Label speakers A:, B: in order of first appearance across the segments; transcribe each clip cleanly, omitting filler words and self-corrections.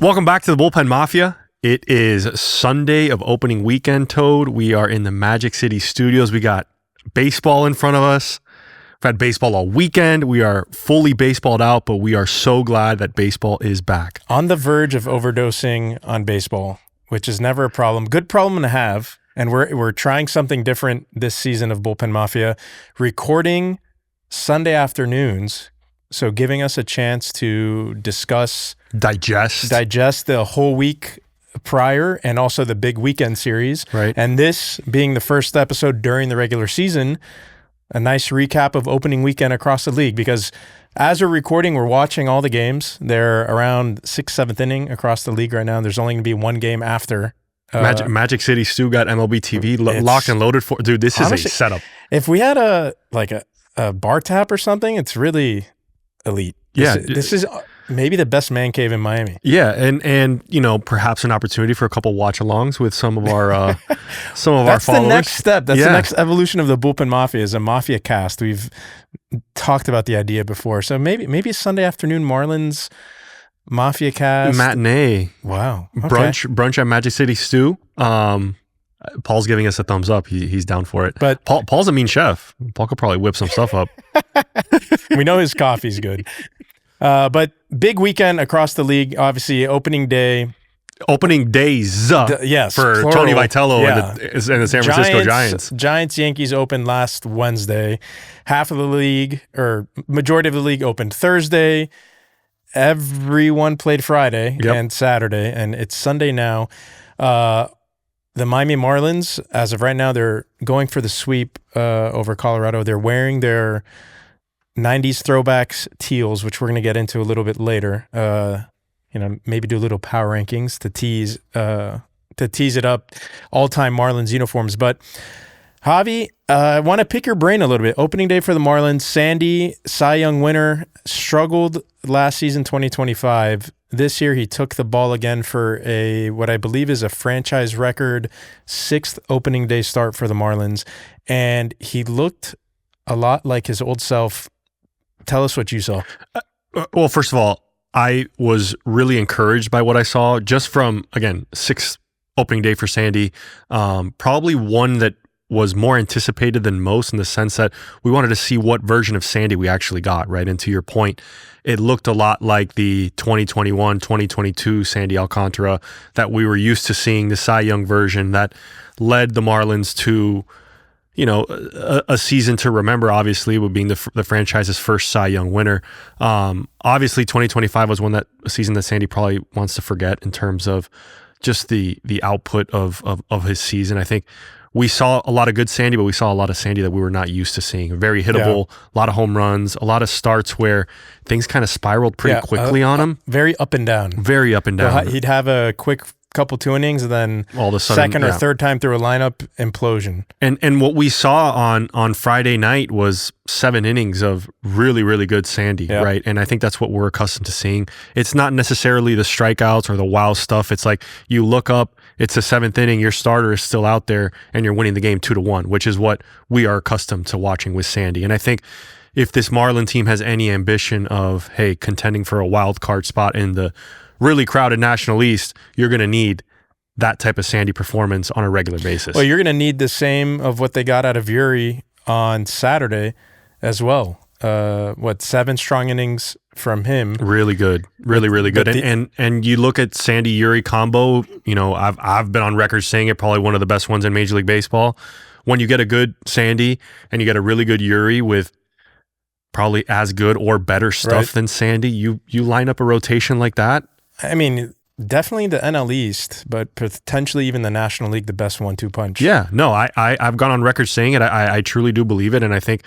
A: Welcome back to the Bullpen Mafia. It is Sunday of opening weekend, Toad. We are in the Magic City studios. We got baseball in front of us. We've had baseball all weekend. We are fully baseballed out, but we are so glad that baseball is back.
B: On the verge of overdosing on baseball, which is never a problem. Good problem to have. And we're trying something different this season of Bullpen Mafia, recording Sunday afternoons. So giving us a chance to discuss, digest the whole week prior and also the big weekend series.
A: Right.
B: And this being the first episode during the regular season, a nice recap of opening weekend across the league, because as we're recording, we're watching all the games. They're around 6th, 7th inning across the league right now. There's only going to be one game after.
A: Magic City Stu got MLB TV locked and loaded for. Dude, this is honestly, a setup.
B: If we had a bar tap or something, it's really elite. This is maybe the best man cave in Miami.
A: Yeah, and you know, perhaps an opportunity for a couple watch-alongs with some of our our followers.
B: That's the next step. That's the next evolution of the Bullpen Mafia, is a Mafia cast. We've talked about the idea before, so maybe Sunday afternoon Marlins Mafia cast
A: matinee.
B: Wow, okay.
A: brunch at Magic City Stew. Paul's giving us a thumbs up. He's down for it.
B: But
A: Paul's a mean chef. Paul could probably whip some stuff up.
B: We know his coffee's good. But big weekend across the league. Obviously, opening days.
A: Yes, for
B: plural.
A: Tony Vitello and the San Francisco Giants.
B: Giants-Yankees opened last Wednesday. Half of the league, or majority of the league, opened Thursday. Everyone played Friday and Saturday, and it's Sunday now. The Miami Marlins, as of right now, they're going for the sweep over Colorado. They're wearing their 90s throwbacks teals, which we're going to get into a little bit later. Maybe do a little power rankings to tease it up. All-time Marlins uniforms. But Javi, I want to pick your brain a little bit. Opening day for the Marlins. Sandy, Cy Young winner, struggled last season, 2025. This year, he took the ball again for what I believe is a franchise record 6th opening day start for the Marlins. And he looked a lot like his old self. Tell us what you saw.
A: Well, first of all, I was really encouraged by what I saw just from, again, 6th opening day for Sandy. Probably one that was more anticipated than most, in the sense that we wanted to see what version of Sandy we actually got, right? And to your point, it looked a lot like the 2021, 2022 Sandy Alcantara that we were used to seeing, the Cy Young version that led the Marlins to, you know, a season to remember, obviously, with being the franchise's first Cy Young winner. Obviously, 2025 was a season that Sandy probably wants to forget in terms of just the output of his season. I think we saw a lot of good Sandy, but we saw a lot of Sandy that we were not used to seeing. Very hittable, a lot of home runs, a lot of starts where things kind of spiraled pretty quickly on him.
B: Very up and down.
A: Very up and down.
B: He'd have a quick couple 2 innings, and then all of a sudden, second or third time through a lineup, implosion.
A: And what we saw on Friday night was 7 innings of really, really good Sandy, right? And I think that's what we're accustomed to seeing. It's not necessarily the strikeouts or the wow stuff. It's like you look up, it's the 7th inning, your starter is still out there, and you're winning the game 2-1, which is what we are accustomed to watching with Sandy. And I think if this Marlin team has any ambition of, hey, contending for a wild card spot in the really crowded National East, you're going to need that type of Sandy performance on a regular basis.
B: Well, you're going to need the same of what they got out of Yuri on Saturday as well. 7 strong innings from him.
A: Really good. Really, really good. And you look at Sandy Yuri combo, you know, I've been on record saying it, probably one of the best ones in Major League Baseball. When you get a good Sandy and you get a really good Yuri with probably as good or better stuff than Sandy, you line up a rotation like that.
B: I mean, definitely the NL East, but potentially even the National League, the best 1-2 punch.
A: Yeah, no, I've gone on record saying it. I truly do believe it, and I think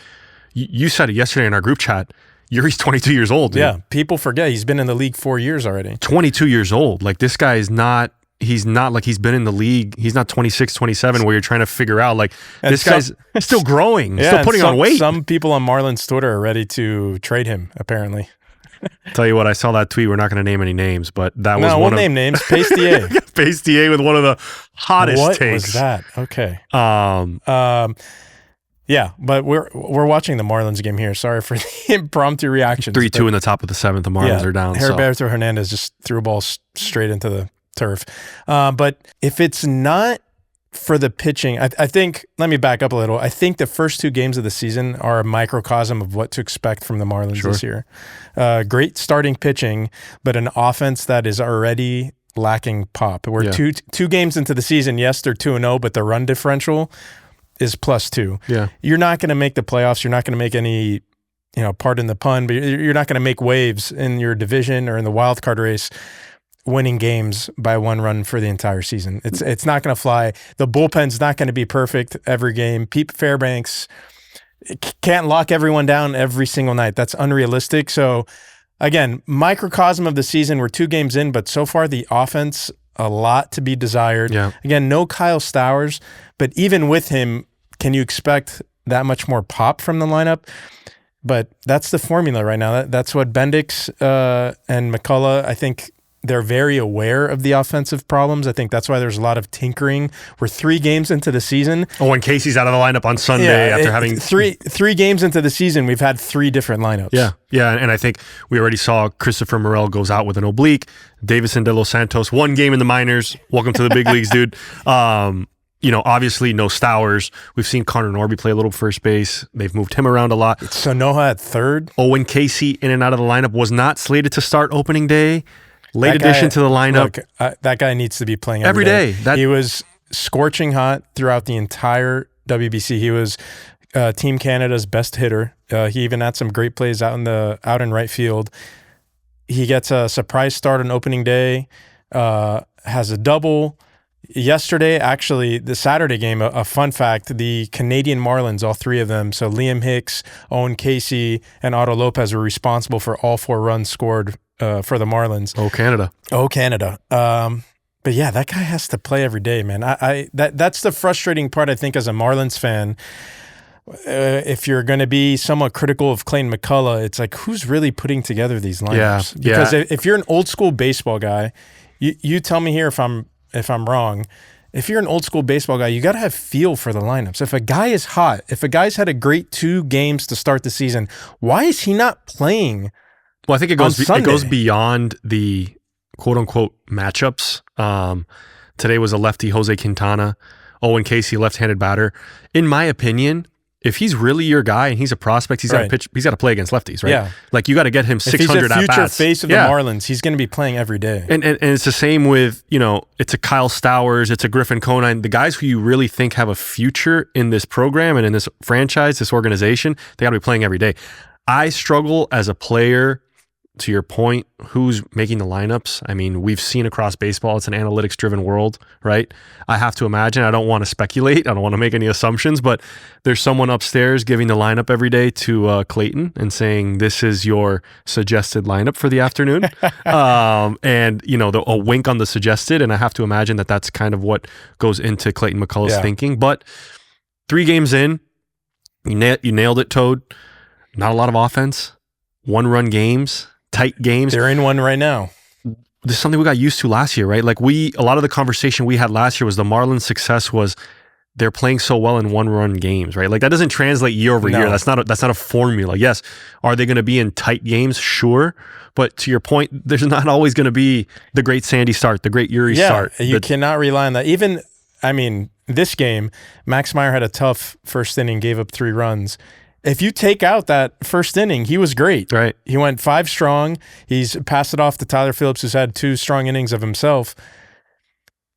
A: you said it yesterday in our group chat. Yuri's 22 years old. Dude.
B: Yeah, people forget he's been in the league 4 years already.
A: 22 years old. Like, this guy is not. He's not like he's been in the league. He's not 26, 27, where you're trying to figure out, like, and this guy's still growing, still putting on weight.
B: Some people on Marlins Twitter are ready to trade him, apparently.
A: Tell you what, I saw that tweet. We're not going to name any names, but that was
B: one of... name names. Pastier.
A: Pastier with one of the hottest takes.
B: What was that? Okay. Yeah, but we're watching the Marlins game here. Sorry for the impromptu reactions.
A: 3-2 in the top of the 7th. The Marlins are down.
B: Heriberto Hernandez just threw a ball straight into the turf. But if it's not for the pitching, I think, let me back up a little. I think the first 2 games of the season are a microcosm of what to expect from the Marlins this year. Great starting pitching, but an offense that is already lacking pop. We're two games into the season. Yes, they're 2-0, but the run differential is +2.
A: Yeah.
B: You're not going to make the playoffs. You're not going to make any, pardon the pun, but you're not going to make waves in your division or in the wild card race winning games by 1 run for the entire season. It's not going to fly. The bullpen's not going to be perfect every game. Pete Fairbanks can't lock everyone down every single night. That's unrealistic. So again, microcosm of the season. We're 2 games in, but so far the offense, a lot to be desired.
A: Yeah.
B: Again, no Kyle Stowers, but even with him, can you expect that much more pop from the lineup? But that's the formula right now. That's what Bendix and McCullough, I think they're very aware of the offensive problems. I think that's why there's a lot of tinkering. We're 3 games into the season.
A: When Casey's out of the lineup on Sunday after having...
B: Three games into the season, we've had 3 different lineups.
A: Yeah, and I think we already saw Christopher Morel goes out with an oblique. Davison De Los Santos, 1 game in the minors. Welcome to the big leagues, dude. Obviously no Stowers. We've seen Connor Norby play a little first base. They've moved him around a lot.
B: Sonoha at third.
A: Owen Casey in and out of the lineup, was not slated to start opening day. Late addition to the lineup.
B: Look, that guy needs to be playing
A: every day.
B: He was scorching hot throughout the entire WBC. He was Team Canada's best hitter. He even had some great plays out in right field. He gets a surprise start on opening day, has a double. Yesterday, actually, the Saturday game, a fun fact, the Canadian Marlins, all 3 of them, so Liam Hicks, Owen Casey, and Otto Lopez were responsible for all 4 runs scored for the Marlins.
A: Oh, Canada.
B: But yeah, that guy has to play every day, man. That's the frustrating part, I think, as a Marlins fan. If you're going to be somewhat critical of Clayton McCullough, it's like, who's really putting together these lineups?
A: Yeah.
B: Because if you're an old school baseball guy, you tell me here if I'm wrong. If you're an old school baseball guy, you got to have feel for the lineups. If a guy is hot, if a guy's had a great 2 games to start the season, why is he not playing?
A: Well, I think it goes beyond the quote unquote matchups. Today was a lefty, Jose Quintana. Owen Casey, left-handed batter. In my opinion, if he's really your guy and he's a prospect, he's got to pitch. He's got to play against lefties, right?
B: Yeah.
A: Like you got to get him 600 at bats.
B: If he's a future face of the Marlins, he's going to be playing every day.
A: And it's the same with, it's a Kyle Stowers, it's a Griffin Conine. The guys who you really think have a future in this program and in this franchise, this organization, they got to be playing every day. I struggle as a player. To your point, who's making the lineups? I mean, we've seen across baseball, it's an analytics-driven world, right? I have to imagine, I don't want to speculate, I don't want to make any assumptions, but there's someone upstairs giving the lineup every day to Clayton and saying, this is your suggested lineup for the afternoon. And, a wink on the suggested, and I have to imagine that that's kind of what goes into Clayton McCullough's thinking. But 3 games in, you nailed it, Toad. Not a lot of offense, 1-run games. Tight games.
B: They're in one right now.
A: This is something we got used to last year, right? Like a lot of the conversation we had last year was the Marlins' success was they're playing so well in 1-run games, right? Like that doesn't translate year over year. That's not a formula. Yes, are they going to be in tight games? Sure, but to your point, there's not always going to be the great Sandy start, the great Uri start.
B: You cannot rely on that. Even, this game, Max Meyer had a tough first inning, gave up 3 runs. If you take out that first inning, he was great.
A: Right.
B: He went 5 strong. He's passed it off to Tyler Phillips, who's had 2 strong innings of himself.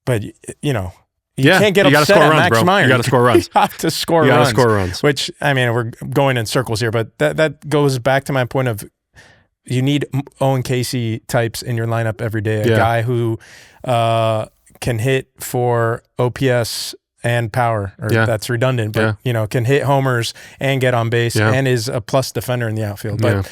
B: But, you can't get upset at Max Meyer.
A: You got to score runs.
B: You have to score runs.
A: You got to score runs.
B: Which, we're going in circles here, but that goes back to my point of you need Owen Casey types in your lineup every day. A guy who can hit for OPS and power, that's redundant, but can hit homers and get on base and is a plus defender in the outfield. But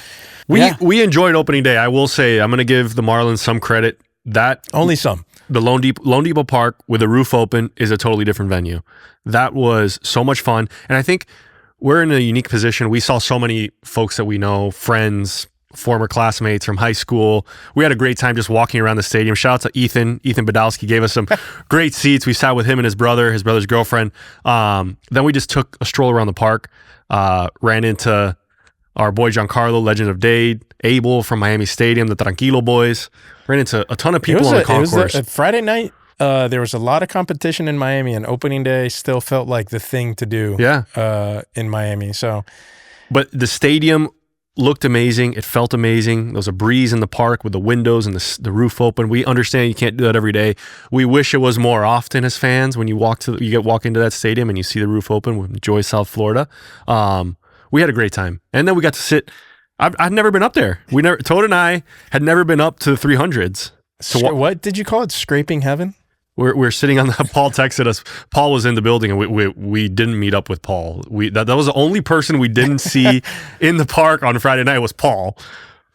A: we enjoyed opening day. I will say I'm going to give the Marlins some credit. That
B: only some.
A: The Lone Depot Park with the roof open is a totally different venue. That was so much fun, and I think we're in a unique position. We saw so many folks that we know, friends, former classmates from high school. We had a great time just walking around the stadium. Shout out to Ethan. Ethan Badowski gave us some great seats. We sat with him and his brother's girlfriend. Then we just took a stroll around the park, ran into our boy Giancarlo, Legend of Dade, Abel from Miami Stadium, the Tranquilo boys. Ran into a ton of people on the concourse.
B: It was Friday night. There was a lot of competition in Miami, and opening day still felt like the thing to do in Miami.
A: But the stadium looked amazing. It felt amazing. There was a breeze in the park with the windows and the roof open. We understand you can't do that every day. We wish it was more often as fans when you walk into that stadium and you see the roof open. We enjoy South Florida. We had a great time. And then we got to sit. I've never been up there. Toad and I had never been up to the 300s.
B: So what did you call it? Scraping heaven?
A: We're sitting on the. Paul texted us. Paul was in the building, and we didn't meet up with Paul. That was the only person we didn't see in the park on Friday night was Paul.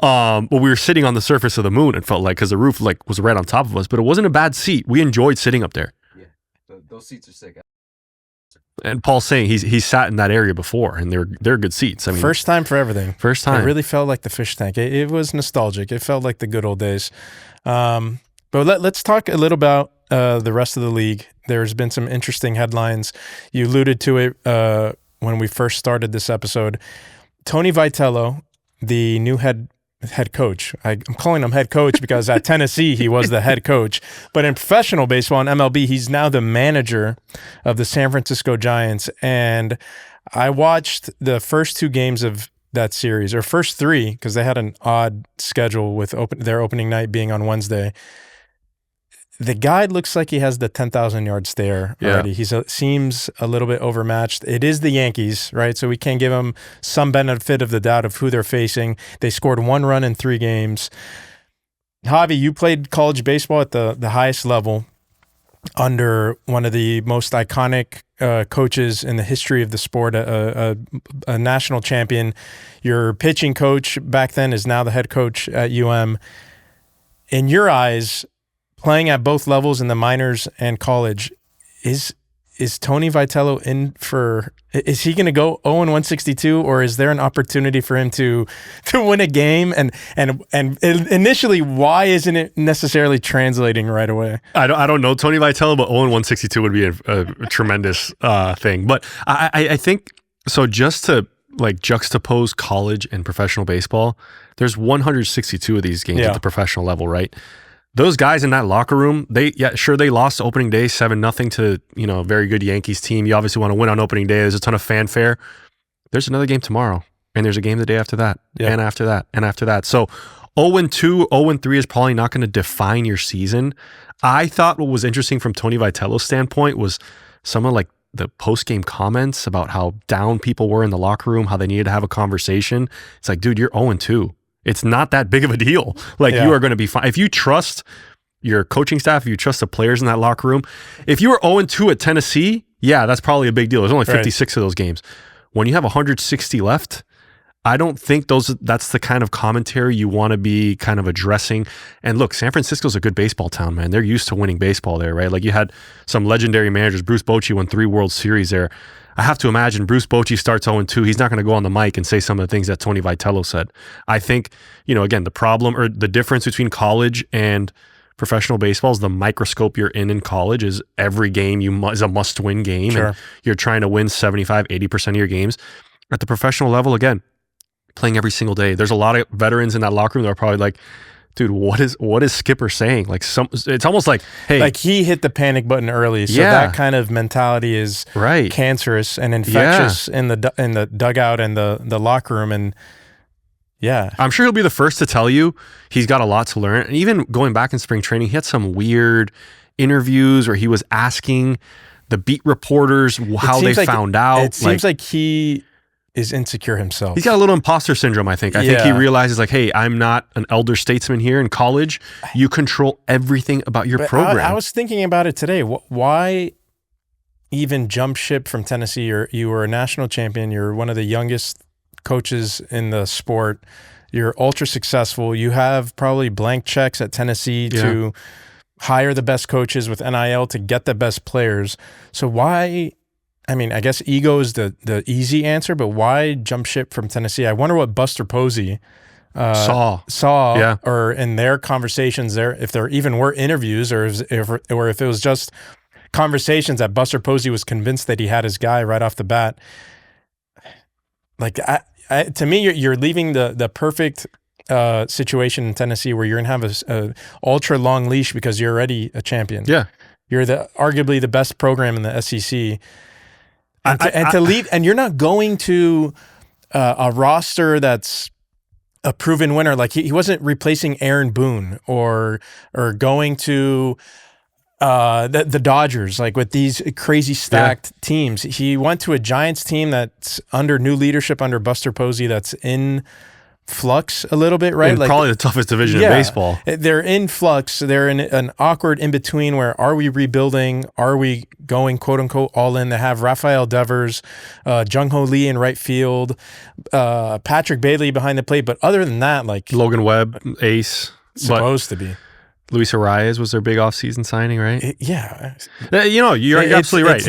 A: But we were sitting on the surface of the moon. It felt like because the roof was right on top of us, but it wasn't a bad seat. We enjoyed sitting up there.
C: Yeah, those seats are sick.
A: And Paul's saying he's sat in that area before, and they're good seats. I mean,
B: first time for everything.
A: First time.
B: It really felt like the fish tank. It was nostalgic. It felt like the good old days. But let's talk a little about the rest of the league. There's been some interesting headlines. You alluded to it when we first started this episode. Tony Vitello, the new head coach. I'm calling him head coach because at Tennessee he was the head coach. But in professional baseball in MLB, he's now the manager of the San Francisco Giants. And I watched the first 2 games of that series, or first 3, because they had an odd schedule with their opening night being on Wednesday. The guy looks like he has the 10,000-yard stare already. He seems a little bit overmatched. It is the Yankees, right? So we can give him some benefit of the doubt of who they're facing. They scored 1 run in 3 games. Javi, you played college baseball at the highest level under one of the most iconic coaches in the history of the sport, a national champion. Your pitching coach back then is now the head coach at UM. In your eyes, playing at both levels in the minors and college, is Tony Vitello in for? Is he going to go 0-162, or is there an opportunity for him to win a game? And initially, why isn't it necessarily translating right away?
A: I don't know Tony Vitello, but 0-162 would be a tremendous thing. But I think so. Just to juxtapose college and professional baseball, there's 162 of these games at the professional level, right? Those guys in that locker room, they lost opening day 7-0 to a very good Yankees team. You obviously want to win on opening day. There's a ton of fanfare. There's another game tomorrow, and there's a game the day after that, and after that, and after that. So 0-2, 0-3 is probably not going to define your season. I thought what was interesting from Tony Vitello's standpoint was some of the post-game comments about how down people were in the locker room, how they needed to have a conversation. It's like, dude, you're 0-2. It's not that big of a deal. You are going to be fine. If you trust your coaching staff, if you trust the players in that locker room, if you were 0-2 at Tennessee, that's probably a big deal. There's only 56 of those games. When you have 160 left, I don't think that's the kind of commentary you want to be kind of addressing. And look, San Francisco's a good baseball town, man. They're used to winning baseball there, right? You had some legendary managers. Bruce Bochy won 3 World Series there. I have to imagine Bruce Bochy starts 0-2. He's not going to go on the mic and say some of the things that Tony Vitello said. I think, again, the problem or the difference between college and professional baseball is the microscope you're in college is every game is a must-win game. Sure. And you're trying to win 75, 80% of your games. At the professional level, again, playing every single day. There's a lot of veterans in that locker room that are probably like, dude, what is Skipper saying? It's almost like, hey,
B: he hit the panic button early, so that kind of mentality is cancerous and infectious in the dugout and the locker room. And I'm sure he'll be the first to tell you he's got a lot to learn. And even going back in spring training, he had some weird interviews where he was asking the beat reporters how they found out. It seems like he is insecure himself.
A: He's got a little imposter syndrome, I think. I think he realizes hey, I'm not an elder statesman here in college. You control everything about your program.
B: I was thinking about it today. Why even jump ship from Tennessee? You were a national champion. You're one of the youngest coaches in the sport. You're ultra successful. You have probably blank checks at Tennessee to hire the best coaches with NIL to get the best players. So why... I mean, I guess ego is the easy answer, but why jump ship from Tennessee? I wonder what Buster Posey saw,
A: Yeah.
B: or in their conversations there, if there even were interviews, or if it was just conversations that Buster Posey was convinced that he had his guy right off the bat. Like, to me, you're leaving the perfect situation in Tennessee where you're gonna have a ultra long leash because you're already a champion.
A: Yeah,
B: you're arguably the best program in the SEC, and to leave, and you're not going to a roster that's a proven winner. Like he wasn't replacing Aaron Boone or going to the Dodgers, like with these crazy stacked teams. He went to a Giants team that's under new leadership under Buster Posey, that's in flux a little bit, right?
A: And
B: like
A: probably the toughest division in baseball.
B: They're in flux. They're in an awkward in between where are we rebuilding? Are we going quote unquote all in? They have Rafael Devers, Jung Ho Lee in right field, Patrick Bailey behind the plate. But other than that, like
A: Logan Webb, ace.
B: Supposed to be.
A: Luis Arias was their big offseason signing, right?
B: Yeah.
A: You're absolutely right.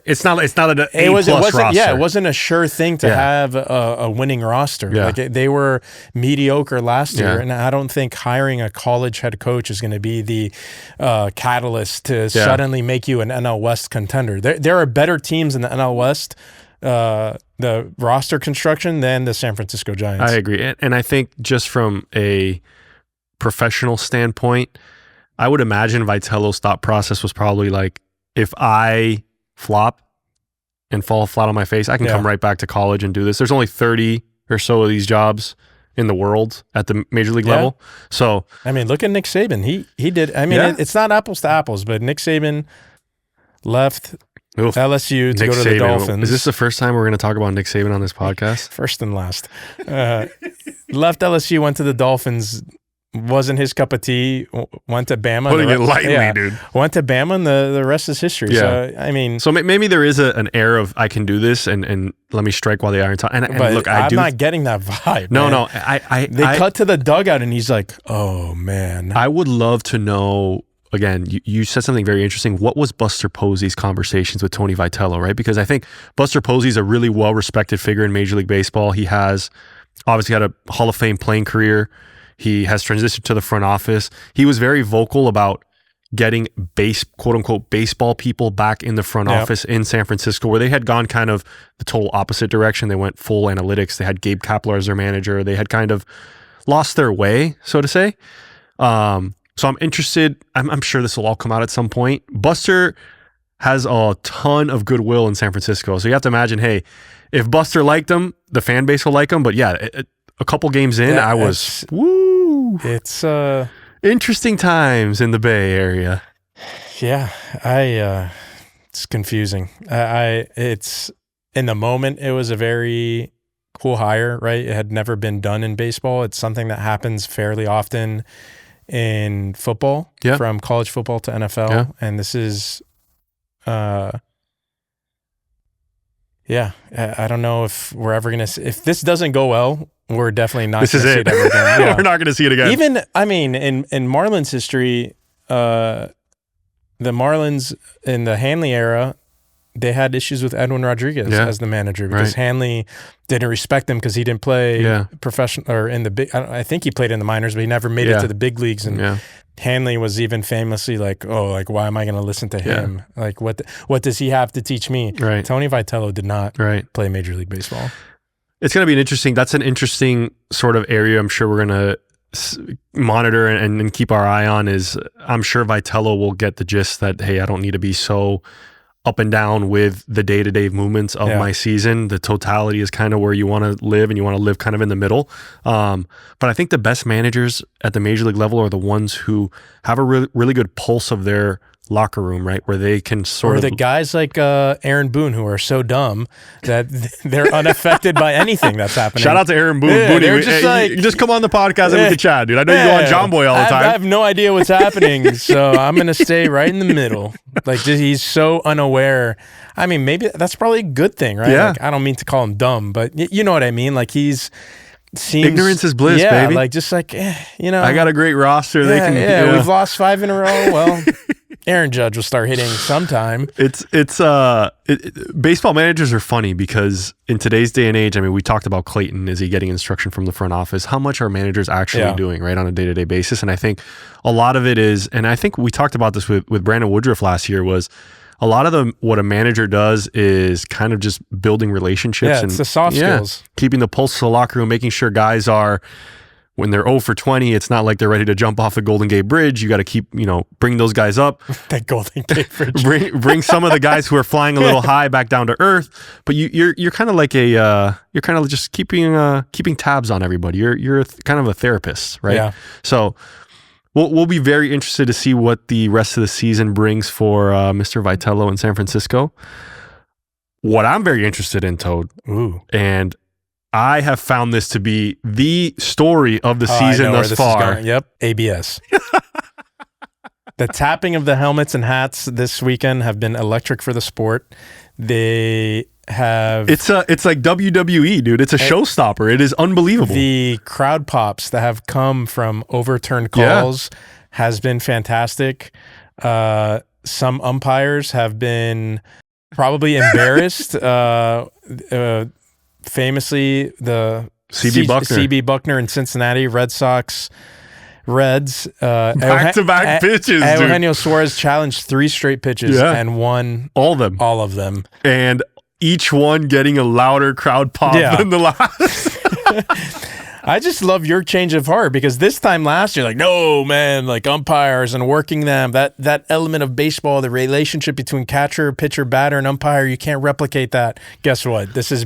A: It's not an A-plus roster.
B: Yeah, it wasn't a sure thing to have a winning roster.
A: Yeah.
B: Like they were mediocre last year, and I don't think hiring a college head coach is going to be the catalyst to suddenly make you an NL West contender. There are better teams in the NL West, the roster construction, than the San Francisco Giants.
A: I agree. And I think just from a professional standpoint, I would imagine Vitello's thought process was probably like, if I flop and fall flat on my face, I can come right back to college and do this. There's only 30 or so of these jobs in the world at the major league level. So
B: I mean, look at Nick Saban. He did. I mean, it's not apples to apples, but Nick Saban left LSU to go to the Dolphins.
A: Is this the first time we're going to talk about Nick Saban on this podcast?
B: First and last. Left LSU, went to the Dolphins. Wasn't his cup of tea. Went to Bama.
A: Putting it lightly, dude.
B: Went to Bama, and the rest is history.
A: Yeah.
B: So, I mean...
A: So maybe there is an air of, I can do this, and let me strike while the iron's hot. And look, I'm
B: not getting that vibe,
A: No,
B: man.
A: no.
B: They cut to the dugout, and he's like, oh, man.
A: I would love to know, again, you said something very interesting. What was Buster Posey's conversations with Tony Vitello, right? Because I think Buster Posey's a really well-respected figure in Major League Baseball. He has obviously had a Hall of Fame playing career. He has transitioned to the front office. He was very vocal about getting quote unquote baseball people back in the front office in San Francisco, where they had gone kind of the total opposite direction. They went full analytics. They had Gabe Kapler as their manager. They had kind of lost their way, so to say. So I'm interested. I'm sure this will all come out at some point. Buster has a ton of goodwill in San Francisco. So you have to imagine, hey, if Buster liked him, the fan base will like him. But yeah, a couple games in, I was, woo.
B: It's
A: interesting times in the Bay Area.
B: Yeah, it's confusing. It's in the moment, it was a very cool hire, right? It had never been done in baseball. It's something that happens fairly often in football, from college football to NFL. And this is, I don't know if we're ever going to, if this doesn't go well, we're definitely not going to see it ever again.
A: We're not going to see it again.
B: Even, I mean, in Marlins history, the Marlins in the Hanley era, they had issues with Edwin Rodriguez as the manager because Hanley didn't respect him because he didn't play professional or in the big. I think he played in the minors, but he never made it to the big leagues. And Hanley was even famously like, "Oh, like why am I going to listen to him? Like what does he have to teach me?"
A: Right.
B: Tony Vitello did not play Major League Baseball.
A: It's going to be that's an interesting sort of area I'm sure we're going to monitor and keep our eye on. Is I'm sure Vitello will get the gist that, hey, I don't need to be so up and down with the day-to-day movements of my season. The totality is kind of where you want to live, and you want to live kind of in the middle. But I think the best managers at the major league level are the ones who have a really good pulse of their locker room, right? Where they can sort of...
B: Or the guys like Aaron Boone who are so dumb that they're unaffected by anything that's happening.
A: Shout out to Aaron Boone.
B: Yeah,
A: Booney, you just come on the podcast and we can chat, dude. I know you go on John Boy all the time.
B: I have no idea what's happening, so I'm going to stay right in the middle. Like, he's so unaware. I mean, maybe that's probably a good thing, right?
A: Yeah.
B: Like, I don't mean to call him dumb, but you know what I mean? Like, seems...
A: Ignorance is bliss, baby.
B: Like, just like,
A: I got a great roster. We've
B: lost 5 in a row. Well... Aaron Judge will start hitting sometime.
A: Baseball managers are funny because in today's day and age, I mean, we talked about Clayton. Is he getting instruction from the front office? How much are managers actually doing, right, on a day-to-day basis? And I think a lot of it is, and I think we talked about this with Brandon Woodruff last year, was a lot of what a manager does is kind of just building relationships.
B: Yeah, it's the soft skills.
A: Keeping the pulse of the locker room, making sure guys are, when they're 0 for 20, it's not like they're ready to jump off the Golden Gate Bridge. You got to keep, bring those guys up.
B: That Golden Gate Bridge.
A: bring some of the guys who are flying a little high back down to earth. But you're kind of like you're kind of just keeping tabs on everybody. You're kind of a therapist, right?
B: Yeah.
A: So we'll be very interested to see what the rest of the season brings for Mr. Vitello in San Francisco. What I'm very interested in, Toad, and I have found this to be the story of the season thus far.
B: Yep, ABS. The tapping of the helmets and hats this weekend have been electric for the sport. They have...
A: It's like WWE, dude. It's a showstopper. It is unbelievable.
B: The crowd pops that have come from overturned calls has been fantastic. Some umpires have been probably embarrassed. Famously, the CB Buckner in Cincinnati, Red Sox, Reds.
A: Back-to-back pitches, dude.
B: Eugenio Suarez challenged 3 straight pitches and won
A: all of them. And each one getting a louder crowd pop than the last.
B: I just love your change of heart because this time last year, like, no, man, like umpires and working them, that element of baseball, the relationship between catcher, pitcher, batter, and umpire, you can't replicate that. Guess what? This is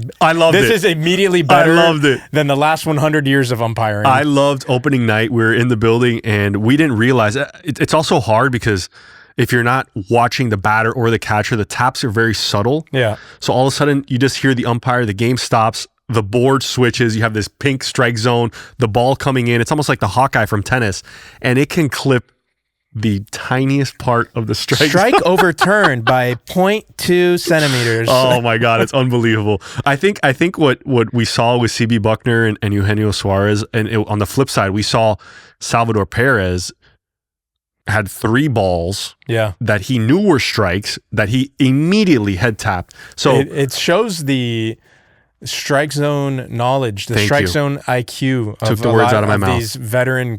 B: immediately better than the last 100 years of umpiring.
A: I loved opening night. We were in the building and we didn't realize it's also hard because if you're not watching the batter or the catcher, the taps are very subtle.
B: Yeah.
A: So all of a sudden you just hear the umpire, the game stops, the board switches, you have this pink strike zone, the ball coming in. It's almost like the Hawkeye from tennis, and it can clip the tiniest part of the strike zone.
B: Overturned by 0.2 centimeters.
A: Oh my God, it's unbelievable. I think what we saw with CB Buckner and Eugenio Suarez, and on the flip side, we saw Salvador Perez had 3 balls that he knew were strikes that he immediately head tapped. So
B: it shows the strike zone knowledge, the strike zone IQ of
A: Took the words out of my mouth.
B: These veteran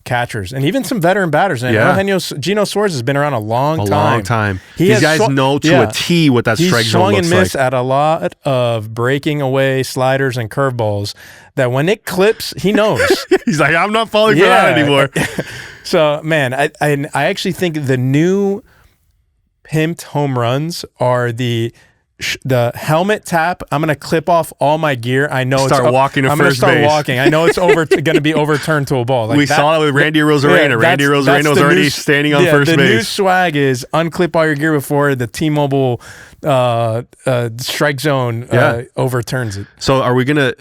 B: catchers and even some veteran batters. And Gino Suarez has been around a long time.
A: These guys know to a T what that strike zone looks like.
B: He's swung and missed at a lot of breaking away sliders and curveballs that when it clips, he knows.
A: He's like, I'm not falling for that anymore.
B: So, man, I actually think the new pimped home runs are the helmet tap. I'm going to clip off all my gear. I know
A: walking to
B: I'm
A: first
B: gonna start
A: base.
B: walking. I know it's going to be overturned to a ball. Like
A: we saw it with Randy Rosarena. Randy Rosarena was already standing on first base.
B: The new swag is unclip all your gear before the T-Mobile strike zone overturns it.
A: So are we going to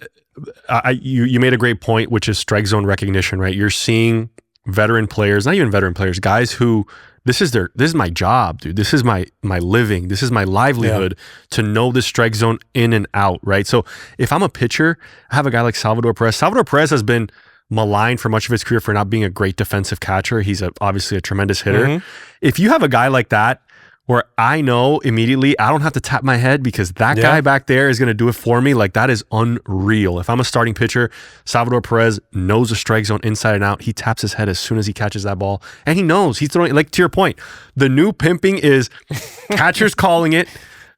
A: you made a great point, which is strike zone recognition, right? You're seeing veteran players, not even veteran players, guys who this is my job, dude. This is my living. This is my livelihood to know this strike zone in and out, right? So if I'm a pitcher, I have a guy like Salvador Perez. Salvador Perez has been maligned for much of his career for not being a great defensive catcher. He's obviously a tremendous hitter. Mm-hmm. If you have a guy like that, where I know immediately I don't have to tap my head because that guy back there is going to do it for me. Like, that is unreal. If I'm a starting pitcher, Salvador Perez knows the strike zone inside and out. He taps his head as soon as he catches that ball. And he knows he's throwing, like, to your point, the new pimping is catchers calling it,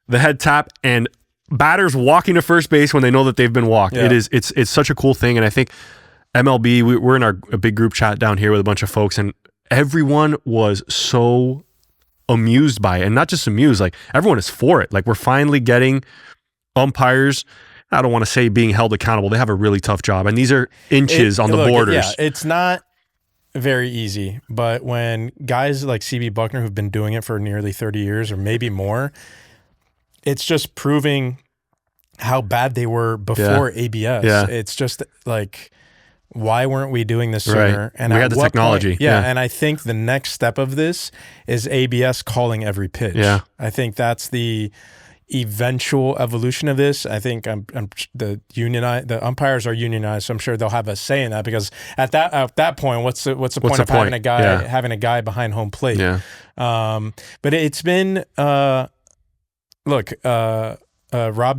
A: the head tap, and batters walking to first base when they know that they've been walked. Yeah. It's such a cool thing. And I think MLB, we're in a big group chat down here with a bunch of folks, and everyone was so amused by it, and not just amused, like everyone is for it. Like, we're finally getting umpires, I don't want to say being held accountable. They have a really tough job, and these are inches on the borders.
B: Yeah, it's not very easy, but when guys like CB Buckner, who've been doing it for nearly 30 years or maybe more, it's just proving how bad they were before ABS. Yeah. It's just like, why weren't we doing this sooner?
A: Right. And we had the technology.
B: Point, and I think the next step of this is ABS calling every pitch.
A: Yeah.
B: I think that's eventual evolution of this. I think the umpires are unionized, so I'm sure they'll have a say in that, because at that point, what's the point of having a guy behind home plate?
A: Yeah.
B: But it's been Rob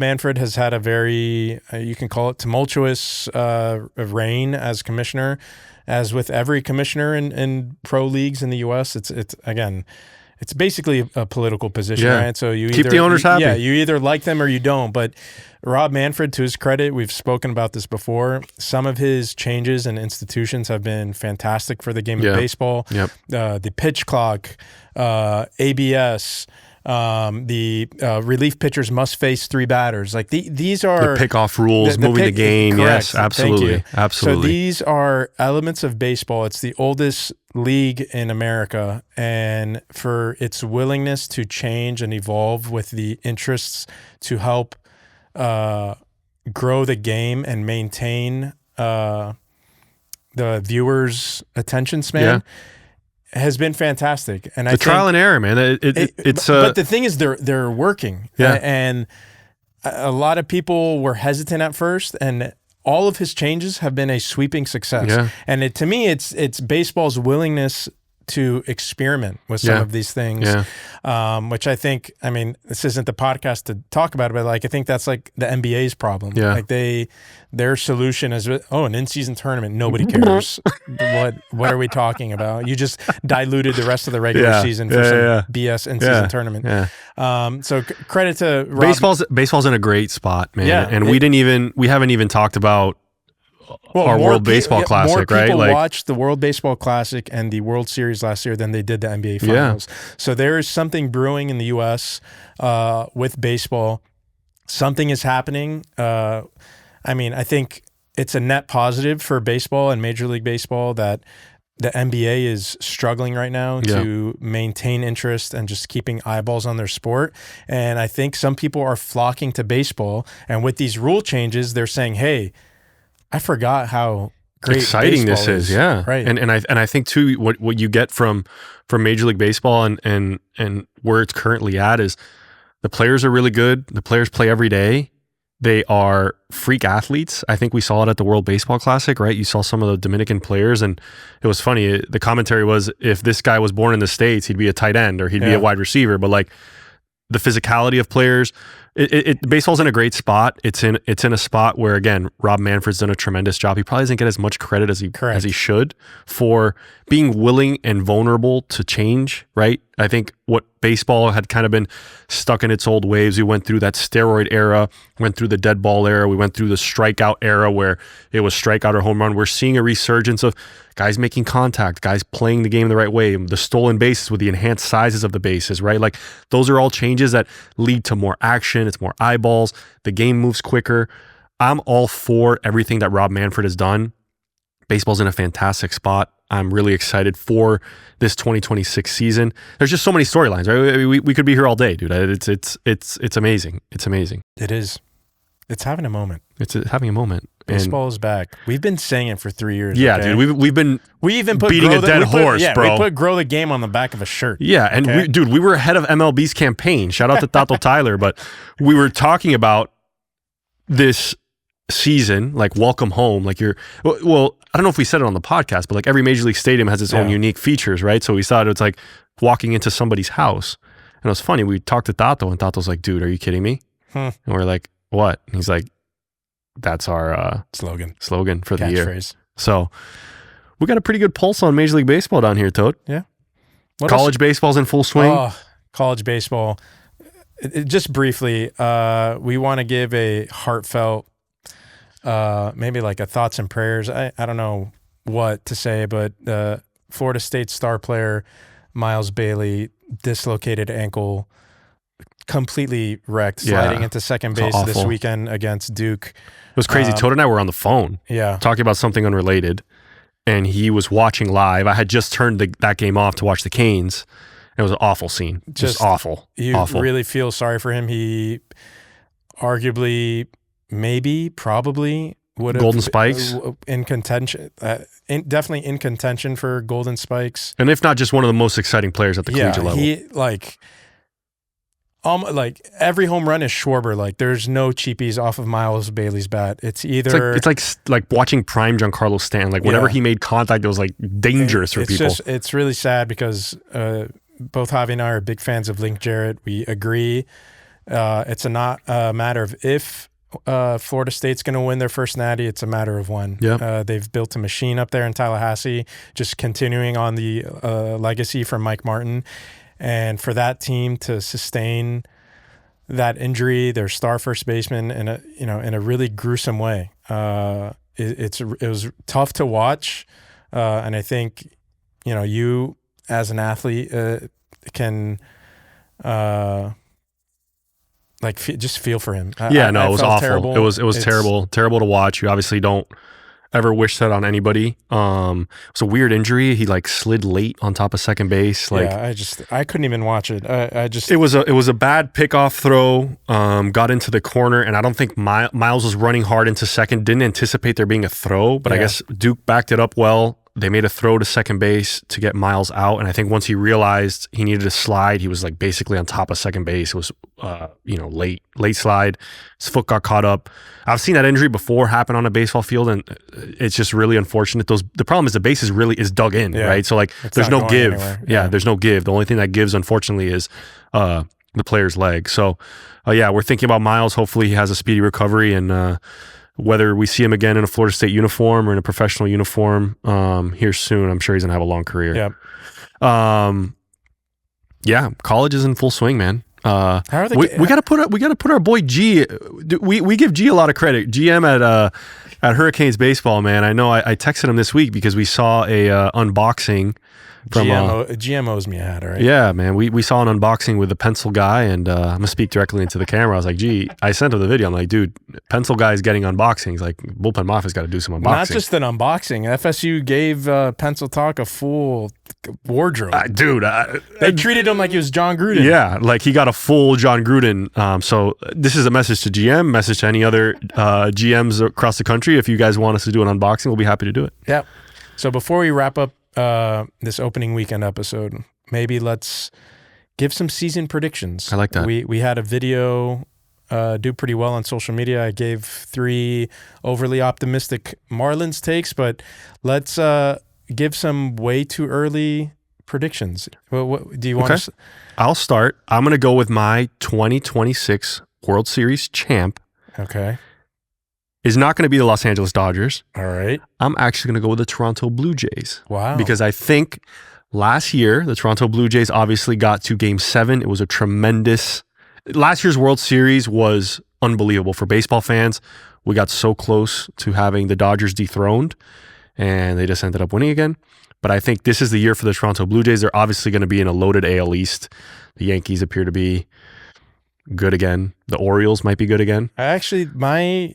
B: Manfred has had a very you can call it tumultuous reign as commissioner, as with every commissioner in pro leagues in the U.S. It's basically a political position, right? So you
A: keep the owners happy.
B: Yeah, you either like them or you don't. But Rob Manfred, to his credit, we've spoken about this before, some of his changes and institutions have been fantastic for the game of baseball.
A: Yep.
B: The pitch clock, ABS, the relief pitchers must face 3 batters. Like these are
A: the pickoff rules, moving the game.
B: Correct.
A: Yes, absolutely.
B: So these are elements of baseball. It's the oldest league in America, and for its willingness to change and evolve with the interests to help grow the game and maintain the viewers' attention span. Has been fantastic, and
A: the trial and error, man. It's
B: but the thing is, they're working. And a lot of people were hesitant at first, and all of his changes have been a sweeping success. And to me, it's baseball's willingness to experiment with some of these things, which I think, I mean, this isn't the podcast to talk about it, but like I think that's like the NBA's problem. Like their solution is, an in-season tournament, nobody cares. What are we talking about? You just diluted the rest of the regular season for some BS in-season tournament. So credit to Rob.
A: Baseball's in a great spot, man. And we haven't even talked about our World Baseball Classic, right?
B: More people watched the World Baseball Classic and the World Series last year than they did the NBA Finals. So there is something brewing in the U.S. With baseball. Something is happening. I mean, I think it's a net positive for baseball and Major League Baseball that the NBA is struggling right now to maintain interest and just keeping eyeballs on their sport. And I think some people are flocking to baseball. And with these rule changes, they're saying, hey, I forgot how great
A: exciting this is.
B: Right.
A: And I think too, what you get from Major League Baseball and where it's currently at is the players are really good. The players play every day. They are freak athletes. I think we saw it at the World Baseball Classic, right? You saw some of the Dominican players, and it was funny. The commentary was, if this guy was born in the States, he'd be a tight end or he'd be a wide receiver. But like the physicality of players, baseball's in a great spot. It's in a spot where, again, Rob Manfred's done a tremendous job. He probably doesn't get as much credit as he should for being willing and vulnerable to change, right? I think what baseball had kind of been stuck in its old ways. We went through that steroid era, went through the dead ball era, we went through the strikeout era where it was strikeout or home run. We're seeing a resurgence of guys making contact, guys playing the game the right way, the stolen bases with the enhanced sizes of the bases, right? Like those are all changes that lead to more action. It's more eyeballs. The game moves quicker. I'm all for everything that Rob Manfred has done. Baseball's in a fantastic spot. I'm really excited for this 2026 season. There's just so many storylines, right? We could be here all day, dude. It's amazing. It's amazing.
B: It is. It's having a moment.
A: It's having a moment.
B: Baseball is back. We've been saying it for 3 years.
A: Yeah, okay? Dude. We even put beating a dead horse, bro.
B: We put "Grow the Game" on the back of a shirt.
A: Yeah, and we were ahead of MLB's campaign. Shout out to Tato Tyler, but we were talking about this season, like welcome home, like well, I don't know if we said it on the podcast, but like every Major League Stadium has its own unique features, right? So we thought it's like walking into somebody's house. And it was funny, we talked to Tato and Tato's like, dude, are you kidding me? And we're like, what? And he's like, that's our slogan for the year. Catchphrase. So we got a pretty good pulse on Major League Baseball down here, Toad.
B: Yeah.
A: College baseball's in full swing.
B: Oh, college baseball. Just briefly, we want to give a heartfelt maybe like a thoughts and prayers. I don't know what to say, but Florida State star player Miles Bailey, dislocated ankle, completely wrecked, sliding into second base this weekend against Duke.
A: It was crazy. Toad and I were on the phone talking about something unrelated, and he was watching live. I had just turned that game off to watch the Canes. It was an awful scene. Just awful.
B: You really feel sorry for him. He arguably, probably would have
A: Golden Spikes
B: in contention. Definitely in contention for Golden Spikes,
A: and if not, just one of the most exciting players at the collegiate level.
B: He like every home run is Schwarber. Like there's no cheapies off of Miles Bailey's bat. It's either
A: it's like watching prime Giancarlo Stanton. Like whenever he made contact, it was like dangerous for people.
B: It's really sad because both Javi and I are big fans of Link Jarrett. We agree. It's not a matter of if Florida State's going to win their first natty. It's a matter of when.
A: Yep.
B: They've built a machine up there in Tallahassee, just continuing on the legacy from Mike Martin. And for that team to sustain that injury, their star first baseman in a really gruesome way, it was tough to watch. And I think, you as an athlete can just feel for him.
A: It was awful.
B: Terrible.
A: It was terrible to watch. You obviously don't ever wish that on anybody. It was a weird injury. He like slid late on top of second base.
B: I couldn't even watch it. It
A: was a bad pickoff throw. Got into the corner, and I don't think Miles was running hard into second. Didn't anticipate there being a throw, but I guess Duke backed it up well. They made a throw to second base to get Miles out, and I think once he realized he needed to slide, he was like basically on top of second base. It was late slide. His foot got caught up. I've seen that injury before happen on a baseball field, and it's just really unfortunate. The problem is the base is dug in, right? So like there's no give. There's no give. The only thing that gives, unfortunately, is the player's leg. So we're thinking about Miles. Hopefully he has a speedy recovery, and whether we see him again in a Florida State uniform or in a professional uniform here soon, I'm sure he's gonna have a long career. College is in full swing, man. How are they? We gotta put our boy G. We give G a lot of credit. GM at Hurricanes baseball, man. I know I texted him this week because we saw a unboxing.
B: GM owes me a hat, right?
A: Yeah, man. We saw an unboxing with the pencil guy, and I'm gonna speak directly into the camera. I was like, "Gee," I sent him the video. I'm like, "Dude, pencil guy is getting unboxings. Like, Bullpen Mafia's got to do some unboxing."
B: Not just an unboxing. FSU gave Pencil Talk a full wardrobe. They treated him like he was John Gruden.
A: Yeah, like he got a full John Gruden. So this is a message to GM, message to any other GMs across the country. If you guys want us to do an unboxing, we'll be happy to do it.
B: Yeah. So before we wrap up this opening weekend episode, maybe let's give some season predictions.
A: I like that.
B: We had a video do pretty well on social media. I gave 3 overly optimistic Marlins takes, but let's give some way too early predictions. What do you want to?
A: I'll start. I'm going to go with my 2026 World Series champ.
B: Okay.
A: Is not going to be the Los Angeles Dodgers.
B: All right.
A: I'm actually going to go with the Toronto Blue Jays.
B: Wow.
A: Because I think last year, the Toronto Blue Jays obviously got to Game 7. It was a tremendous... Last year's World Series was unbelievable for baseball fans. We got so close to having the Dodgers dethroned, and they just ended up winning again. But I think this is the year for the Toronto Blue Jays. They're obviously going to be in a loaded AL East. The Yankees appear to be good again. The Orioles might be good again.
B: My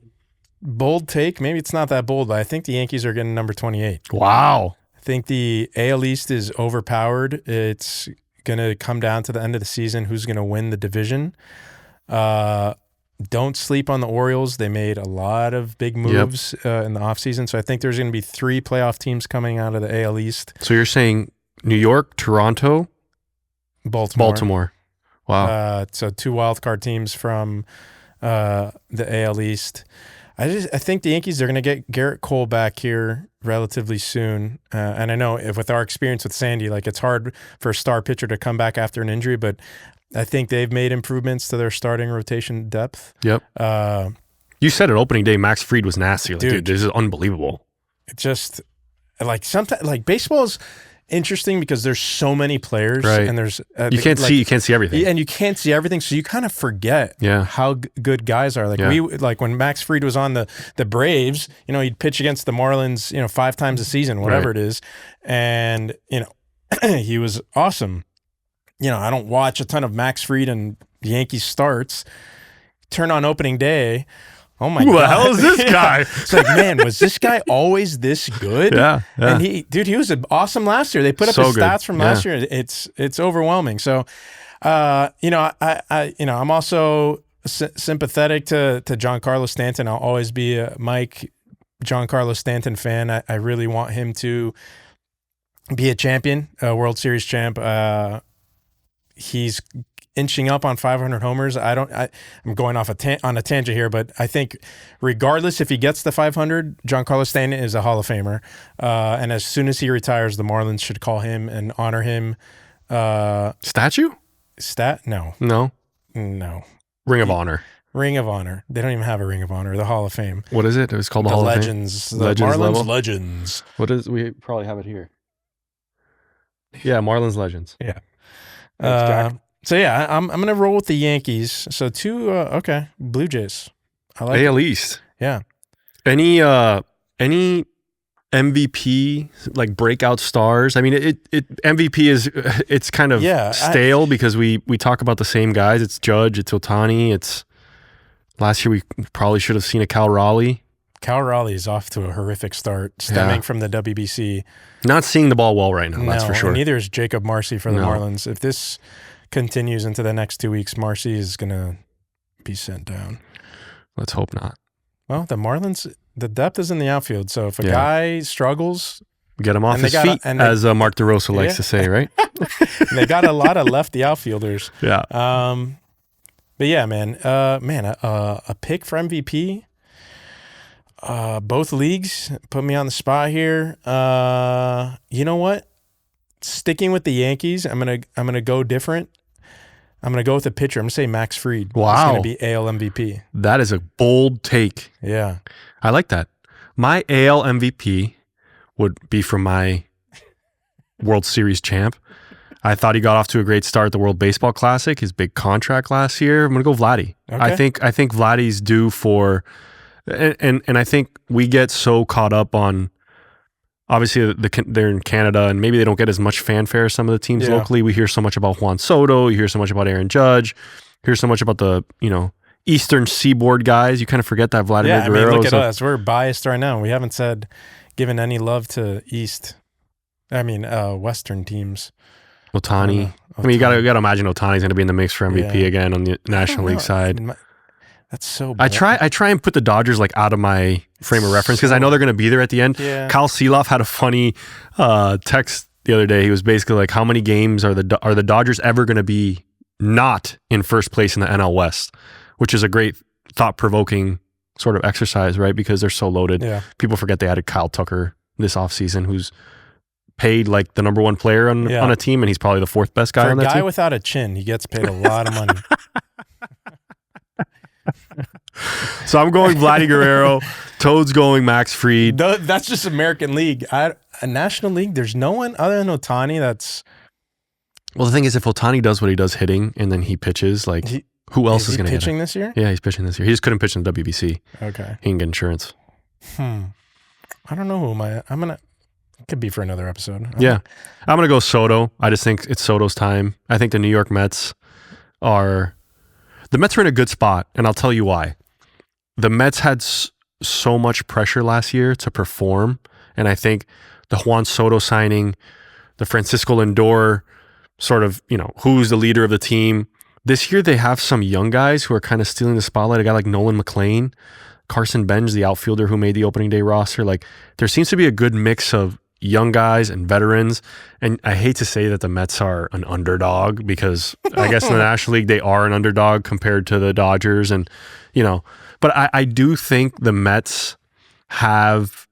B: bold take, maybe it's not that bold, but I think the Yankees are getting number 28.
A: Wow.
B: I think the AL East is overpowered. It's going to come down to the end of the season who's going to win the division. Don't sleep on the Orioles. They made a lot of big moves in the offseason. So I think there's going to be 3 playoff teams coming out of the AL East.
A: So you're saying New York, Toronto,
B: Baltimore.
A: Wow.
B: So 2 wildcard teams from the AL East. I think the Yankees are going to get Garrett Cole back here relatively soon. And I know with our experience with Sandy, like it's hard for a star pitcher to come back after an injury, but I think they've made improvements to their starting rotation depth.
A: Yep. You said at opening day, Max Fried was nasty. Like, dude, this is unbelievable.
B: It just like sometimes like baseball's interesting because there's so many players,
A: right?
B: And there's
A: you can't see everything,
B: and you can't see everything, so you kind of forget how good guys are. Like when Max Fried was on the Braves, he'd pitch against the Marlins, 5 times a season, whatever it is, and he was awesome. I don't watch a ton of Max Fried and Yankees starts. Turn on opening day. Oh my God.
A: Who the hell is this guy?
B: It's like, man, was this guy always this good?
A: Yeah.
B: And he was awesome last year. They put up his stats from last year. It's overwhelming. So, I'm also sympathetic to Giancarlo Stanton. I'll always be a Giancarlo Stanton fan. I really want him to be a champion, a World Series champ. He's inching up on 500 homers. I'm going off on a tangent here, but I think regardless if he gets the 500, Giancarlo Stanton is a Hall of Famer. And as soon as he retires, the Marlins should call him and honor him.
A: Statue?
B: No.
A: No. Ring of Honor.
B: Ring of Honor. They don't even have a Ring of Honor. The Hall of Fame.
A: What is it? It was called the Hall
B: Legends.
A: of Fame?
B: The Marlins
A: level?
B: Legends.
A: What is? We probably have it here. Yeah, Marlins Legends.
B: Yeah.
A: Jack.
B: I'm gonna roll with the Yankees. So okay, Blue Jays. I like
A: AL East.
B: Yeah.
A: Any MVP like breakout stars? I mean, MVP it's kind of stale because we talk about the same guys. It's Judge, it's Ohtani, it's last year we probably should have seen a Cal Raleigh.
B: Cal Raleigh is off to a horrific start, stemming from the WBC.
A: Not seeing the ball well right now, that's for sure.
B: And neither is Jacob Marcy for the Marlins. If this continues into the next 2 weeks, Marcy is going to be sent down.
A: Let's hope not.
B: Well, the Marlins, the depth is in the outfield. So if a guy struggles,
A: get him off his feet, as Mark DeRosa likes to say, right?
B: They got a lot of lefty outfielders.
A: Yeah.
B: But yeah, man, a pick for MVP. Both leagues put me on the spot here. You know what? Sticking with the Yankees, I'm gonna go different. I'm gonna go with a pitcher. I'm gonna say Max Fried.
A: Wow,
B: he's gonna be AL MVP.
A: That is a bold take.
B: Yeah,
A: I like that. My AL MVP would be from my World Series champ. I thought he got off to a great start at the World Baseball Classic. His big contract last year. I'm gonna go Vladdy. Okay. I think Vladdy's due for. And I think we get so caught up on, obviously they're in Canada and maybe they don't get as much fanfare as some of the teams locally. We hear so much about Juan Soto, you hear so much about Aaron Judge, hear so much about the Eastern Seaboard guys. You kind of forget that Vladimir Guerrero.
B: Look at us. We're biased right now. We haven't given any love to Western teams.
A: Ohtani. I mean, you gotta imagine Ohtani's gonna be in the mix for MVP again on the National League side.
B: That's so bad.
A: I try and put the Dodgers like out of my frame of reference because I know they're going to be there at the end.
B: Yeah.
A: Kyle Seeloff had a funny text the other day. He was basically like, how many games are the Dodgers ever going to be not in first place in the NL West? Which is a great thought-provoking sort of exercise, right? Because they're so loaded.
B: Yeah.
A: People forget they added Kyle Tucker this offseason, who's paid like the number one player on a team, and he's probably the fourth best guy on that team.
B: For a guy without a chin, he gets paid a lot of money.
A: So I'm going Vladdy Guerrero. Toad's going Max Fried.
B: That's just American League. A National League, there's no one other than Ohtani that's...
A: Well, the thing is, if Ohtani does what he does hitting and then he pitches, like, who else is going to hit
B: pitching this year?
A: Yeah, he's pitching this year. He just couldn't pitch in the WBC.
B: Okay.
A: He can get insurance.
B: I don't know who it could be for another episode.
A: I'm going to go Soto. I just think it's Soto's time. I think the New York Mets are in a good spot, and I'll tell you why. The Mets had so much pressure last year to perform, and I think the Juan Soto signing, the Francisco Lindor sort of, who's the leader of the team. This year they have some young guys who are kind of stealing the spotlight. A guy like Nolan McLean, Carson Benj, the outfielder who made the opening day roster. Like, there seems to be a good mix of young guys and veterans. And I hate to say that the Mets are an underdog because I guess in the National League, they are an underdog compared to the Dodgers. And, but I do think the Mets have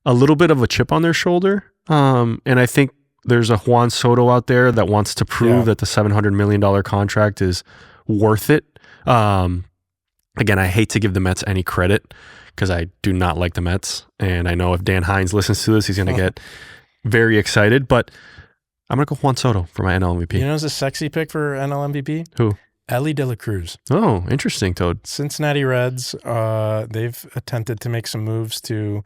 A: a little bit of a chip on their shoulder. And I think there's a Juan Soto out there that wants to prove that the $700 million contract is worth it. Again, I hate to give the Mets any credit because I do not like the Mets. And I know if Dan Hines listens to this, he's going to get very excited. But I'm going to go Juan Soto for my NL MVP.
B: You know who's a sexy pick for NL MVP?
A: Who?
B: Ellie De La Cruz.
A: Oh, interesting, Toad.
B: Cincinnati Reds, they've attempted to make some moves to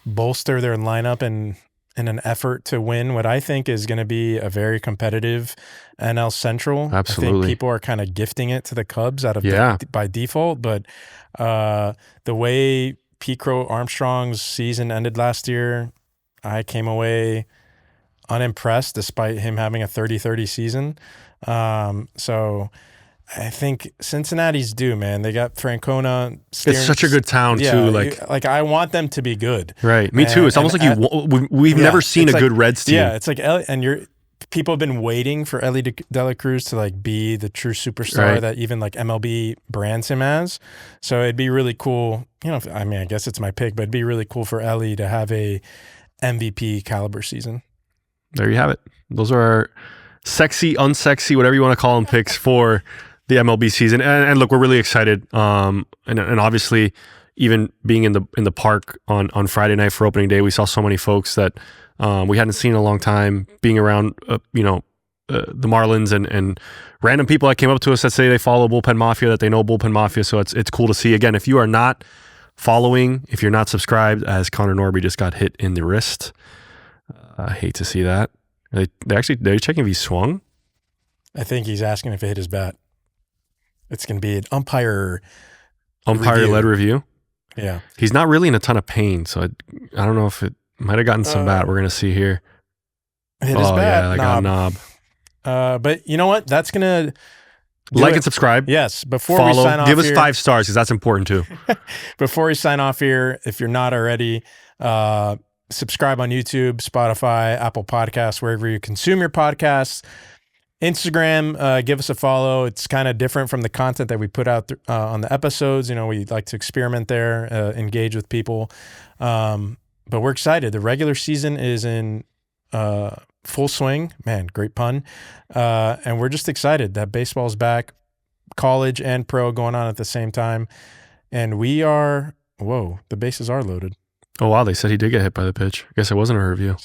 B: bolster their lineup in an effort to win what I think is going to be a very competitive NL Central.
A: Absolutely.
B: I think people are kind of gifting it to the Cubs by default, but the way Pete Crow Armstrong's season ended last year, I came away unimpressed despite him having a 30-30 season. So I think Cincinnati's due, man. They got Francona.
A: It's such a good town, too.
B: Like I want them to be good.
A: Right. Me too. It's almost like we've never seen a good Reds team.
B: Yeah, it's like, and people have been waiting for Ellie De La Cruz to like be the true superstar that even like MLB brands him as. So it'd be really cool. You know, I guess it's my pick, but it'd be really cool for Ellie to have a MVP caliber season.
A: There you have it. Those are our sexy, unsexy, whatever you want to call them, picks for the MLB season. And look, we're really excited. And obviously, even being in the park on Friday night for opening day, we saw so many folks that we hadn't seen in a long time. Being around, the Marlins and random people that came up to us that say they follow Bullpen Mafia, that they know Bullpen Mafia. So it's cool to see. Again, if you are not following, if you're not subscribed, as Connor Norby just got hit in the wrist, I hate to see that. They're checking if he swung.
B: I think he's asking if it hit his bat. It's going to be an
A: umpire-led review.
B: Yeah.
A: He's not really in a ton of pain, so I don't know if it might have gotten some bat. We're going to see here.
B: Hit his bat.
A: Yeah, I got a knob.
B: But you know what? That's going to
A: like and subscribe.
B: Yes. Before
A: follow,
B: we sign off
A: give us
B: here,
A: 5 stars because that's important too.
B: Before we sign off here, if you're not already, subscribe on YouTube, Spotify, Apple Podcasts, wherever you consume your podcasts. Instagram, give us a follow. It's kind of different from the content that we put out on the episodes. You know, we like to experiment there, engage with people. But we're excited. The regular season is in full swing. Man, great pun. And we're just excited that baseball's back, college and pro going on at the same time. And we are, the bases are loaded.
A: Oh, wow. They said he did get hit by the pitch. I guess it wasn't a review.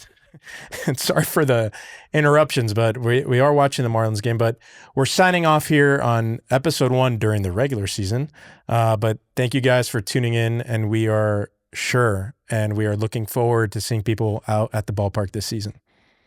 B: And sorry for the interruptions, but we are watching the Marlins game. But we're signing off here on episode 1 during the regular season. But thank you guys for tuning in, and we are looking forward to seeing people out at the ballpark this season.